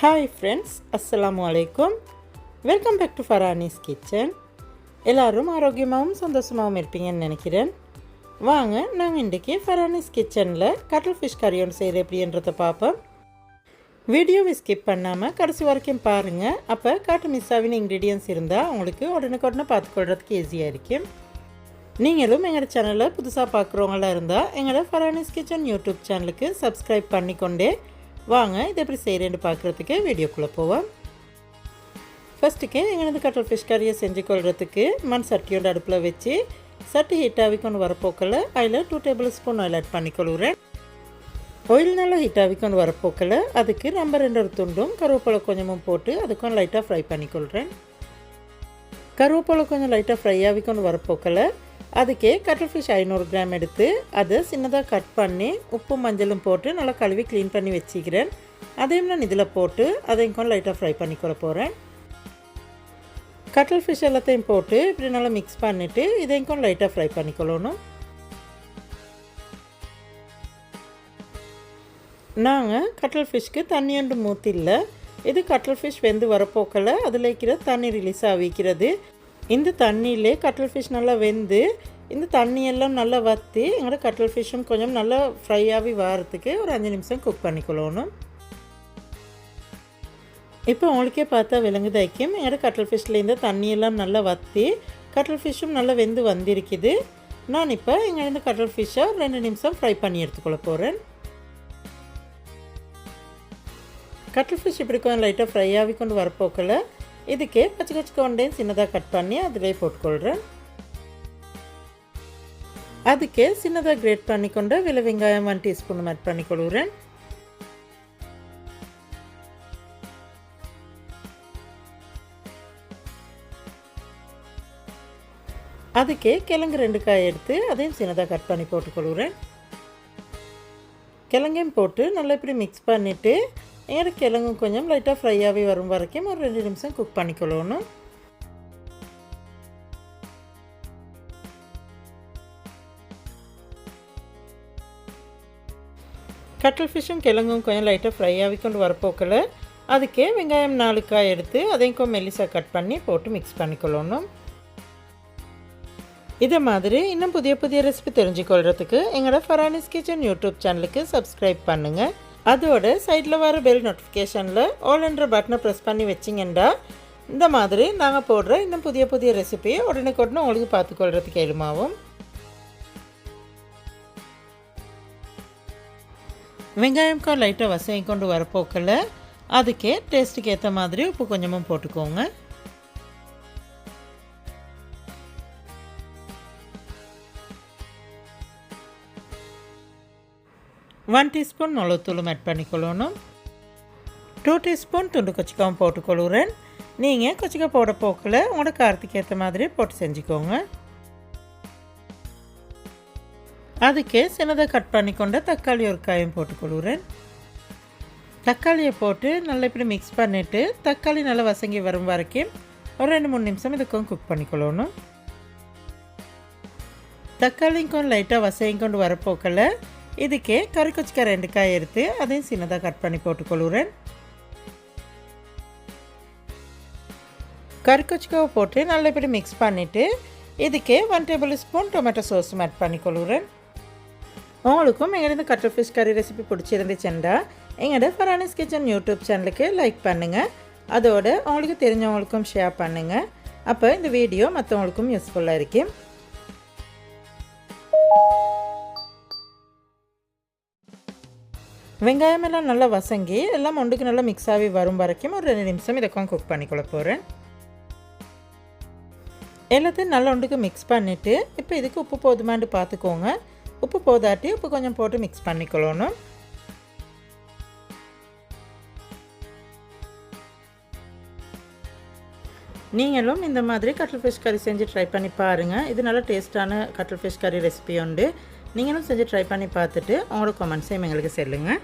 Hi friends, அஸ்ஸலாமு அலைக்கும். Welcome back to Farani's kitchen. எல்லோரும் ஆரோக்கியமாகவும் சந்தோஷமாகவும் இருப்பீங்கன்னு நினைக்கிறேன். வாங்க, நாங்கள் இன்றைக்கி ஃபரானிஸ் கிச்சனில் கட்டல் ஃபிஷ் கறி ஒன்று செய்கிற எப்படின்றத பார்ப்போம். வீடியோவை ஸ்கிப் பண்ணாமல் கடைசி வரைக்கும் பாருங்கள். அப்போ காட்டு மிஸ் ஆகின இன்க்ரீடியன்ஸ் இருந்தால் உங்களுக்கு உடனுக்குடனே பார்த்துக்கொள்கிறதுக்கு ஈஸியாக இருக்கும். நீங்களும் எங்களோட சேனலை புதுசாக பார்க்குறவங்களாம் இருந்தால் எங்களோட ஃபரானிஸ் கிச்சன் யூடியூப் சேனலுக்கு சப்ஸ்கிரைப் பண்ணிக்கொண்டே வாங்க இது எப்படி செய்கிறேன்னு பார்க்குறதுக்கு வீடியோக்குள்ளே போவோம். ஃபஸ்ட்டுக்கு எங்களது கட்டல் ஃபிஷ் கறியை செஞ்சு கொள்கிறதுக்கு மண் சட்டியோட அடுப்பில் வச்சு சட்டி ஹீட்டாகி கொண்டு வரப்போக்கில் அதில் 2 டேபிள் ஸ்பூன் ஆயில் ஆட் பண்ணிக்கொள்கிறேன். ஆயில் நல்லா ஹீட்டாகி கொண்டு வரப்போக்கில் அதுக்கு நம்ம 2 துண்டும் கருவேப்பிலை கொஞ்சமும் போட்டு அதுக்கும் லைட்டாக ஃப்ரை பண்ணிக்கொள்கிறேன். கருவேப்பிலை கொஞ்சம் லைட்டாக ஃப்ரை ஆகி கொண்டு வரப்போக்கில் அதுக்கே கட்டல் ஃபிஷ் 500 கிராம் எடுத்து அதை சின்னதாக கட் பண்ணி உப்பு மஞ்சளும் போட்டு நல்லா கழுவி க்ளீன் பண்ணி வச்சுக்கிறேன். அதையும் நான் இதில் போட்டு அதையும் கொஞ்சம் லைட்டாக ஃப்ரை பண்ணிக்கொள்ள போகிறேன். கட்டல் ஃபிஷ் எல்லாத்தையும் போட்டு இப்படி நல்லா மிக்ஸ் பண்ணிவிட்டு இதையும் கொஞ்சம் லைட்டாக ஃப்ரை பண்ணிக்கொள்ளணும். நாங்கள் கட்டல் ஃபிஷ்க்கு தண்ணி ஒன்று மூத்தில்ல. இது கட்டல் ஃபிஷ் வெந்து வரப்போக்கில் அதில் இருக்கிற தண்ணி ரிலீஸ் ஆகிக்கிறது. இந்த தண்ணியிலே கட்டல் ஃபிஷ் நல்லா வெந்து இந்த தண்ணியெல்லாம் நல்லா வற்றி எங்களோட கட்டல் ஃபிஷ்ஷும் கொஞ்சம் நல்லா ஃப்ரை ஆகி வரத்துக்கு ஒரு 5 நிமிஷம் குக் பண்ணிக்கொள்ளணும். இப்போ உங்களுக்கே பார்த்தா விலங்குதாய்க்கும் எங்களோட கட்டல் ஃபிஷ்ஷில் இந்த தண்ணியெல்லாம் நல்லா வற்றி கட்டல் ஃபிஷ்ஷும் நல்லா வெந்து வந்திருக்குது. நான் இப்போ எங்கள் கட்டல் ஃபிஷ்ஷை 2 நிமிஷம் ஃப்ரை பண்ணி எடுத்துக்கொள்ள போகிறேன். கட்டல் ஃபிஷ் இப்படி கொஞ்சம் லைட்டாக ஃப்ரை ஆகி கொண்டு வரப்போக்கில் இதுக்கே பச்சை கொண்டையும் சின்னதாக கட் பண்ணி அதிலே போட்டுக்கொள்கிறேன். அதுக்கே சின்னதாக கிரேட் பண்ணி கொண்டு வெங்காயம் 1 டீஸ்பூன் ஆட் பண்ணிக்கொள்கிறேன். அதுக்கே கிழங்கு 2 காய் எடுத்து அதையும் சின்னதாக கட் பண்ணி போட்டுக்கொள்கிறேன். கிழங்கையும் போட்டு நல்லா இப்படி மிக்ஸ் பண்ணிவிட்டு எங்களோட கிழங்கும் கொஞ்சம் லைட்டாக ஃப்ரை ஆகி வரும் வரைக்கும் ஒரு 2 நிமிஷம் குக் பண்ணிக்கொள்ளணும். கட்டல் ஃபிஷ்ஷும் கிழங்கும் கொஞ்சம் லைட்டாக ஃப்ரை ஆகி கொண்டு வரப்போக்கில் அதுக்கே வெங்காயம் 4 காய் எடுத்து அதையும் கொஞ்சம் மெல்லிசாக கட் பண்ணி போட்டு மிக்ஸ் பண்ணிக்கொள்ளணும். இதே மாதிரி இன்னும் புதிய புதிய ரெசிபி தெரிஞ்சுக்கொள்கிறதுக்கு எங்களோட ஃபரானிஸ் கிச்சன் யூடியூப் சேனலுக்கு சப்ஸ்கிரைப் பண்ணுங்கள். அதோட சைடில் வர பெல் நோட்டிஃபிகேஷனில் ஆல் என்ற பட்டனை ப்ரெஸ் பண்ணி வச்சிங்கன்னா இந்த மாதிரி நாங்கள் போடுற இன்னும் புதிய புதிய ரெசிபியை உடனுக்குடனே உங்களுக்கு பார்த்துக்கொள்கிறதுக்கு எளிமாகும். வெங்காயம்க்கும் லைட்டாக வசங்கி கொண்டு வரப்போக்கில் அதுக்கே டேஸ்ட்டுக்கு ஏற்ற மாதிரி உப்பு கொஞ்சமும் போட்டுக்கோங்க. ஒன் டீஸ்பூன் மிளகுத்தூளும் ஆட் பண்ணிக்கொள்ளணும். 2 டீஸ்பூன் துண்டு கொச்சிக்காவும் போட்டுக்கொள்கிறேன். நீங்கள் கொச்சிக்காய் போட போக்கில் உங்களோட காரத்துக்கு ஏற்ற மாதிரி போட்டு செஞ்சுக்கோங்க. அதுக்கே சின்னதாக கட் பண்ணிக்கொண்ட தக்காளி 1 காயும் போட்டுக்கொள்கிறேன். தக்காளியை போட்டு நல்லா இப்படி மிக்ஸ் பண்ணிவிட்டு தக்காளி நல்லா வசங்கி வரும் வரைக்கும் ஒரு 2-3 நிமிஷம் இதுக்கும் குக் பண்ணிக்கொள்ளணும். தக்காளியும் கொஞ்சம் லைட்டாக வசங்கி கொண்டு வரப்போக்கில் இதுக்கே கறி கொச்சிக்காய் 2 காய் எடுத்து அதையும் சின்னதாக கட் பண்ணி போட்டுக்கொள்கிறேன். கறி கொச்சிக்காவை போட்டு நல்லா இப்படி மிக்ஸ் பண்ணிவிட்டு இதுக்கே 1 டேபிள் ஸ்பூன் டொமேட்டோ சோஸும் ஆட் பண்ணிக்கொள்கிறேன். உங்களுக்கும் எங்களோட கட்டல் ஃபிஷ் கறி ரெசிபி பிடிச்சிருந்துச்சுண்டா எங்களோட ஃபரானிஸ் கிச்சன் யூடியூப் சேனலுக்கு லைக் பண்ணுங்கள். அதோட உங்களுக்கு தெரிஞ்சவங்களுக்கும் ஷேர் பண்ணுங்கள். அப்போ இந்த வீடியோ மற்றவங்களுக்கும் யூஸ்ஃபுல்லாக இருக்கும். வெங்காயம் எல்லாம் நல்லா வசங்கி எல்லாம் ஒன்றுக்கு நல்லா மிக்ஸ் ஆகி வரும் வரைக்கும் ஒரு 2 நிமிஷம் இதுக்கும் குக் பண்ணிக்கொள்ள போகிறேன். எல்லாத்தையும் நல்லா ஒன்றுக்கு மிக்ஸ் பண்ணிவிட்டு இப்போ இதுக்கு உப்பு போதுமான்னு பார்த்துக்கோங்க. உப்பு போதாட்டி உப்பு கொஞ்சம் போட்டு மிக்ஸ் பண்ணிக்கொள்ளணும். நீங்களும் இந்த மாதிரி கட்டல் ஃபிஷ் கறி செஞ்சு ட்ரை பண்ணி பாருங்கள். இது நல்ல டேஸ்ட்டான கட்டல் ஃபிஷ் கறி ரெசிபி உண்டு. நீங்களும் செஞ்சு ட்ரை பண்ணி பார்த்துட்டு உங்களோட கமெண்ட்ஸையும் எங்களுக்கு சொல்லுங்கள்.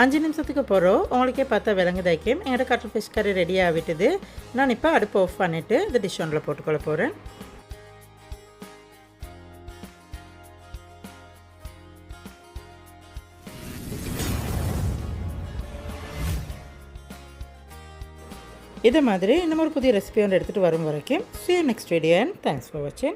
5 நிமிஷத்துக்கு போகிறோம் உங்களுக்கே பார்த்தா விலங்குதாய்க்கும் எங்களோட கட்டல் ஃபிஷ் கறி ரெடி ஆகிட்டுது. நான் இப்போ அடுப்பு ஆஃப் பண்ணிவிட்டு இந்த டிஷ் ஒன்றில் போட்டுக்கொள்ள போகிறேன். இதே மாதிரி இன்னும் ஒரு புதிய ரெசிபி ஒன்று எடுத்துகிட்டு வரும் வரைக்கும் see you next video and thanks for watching.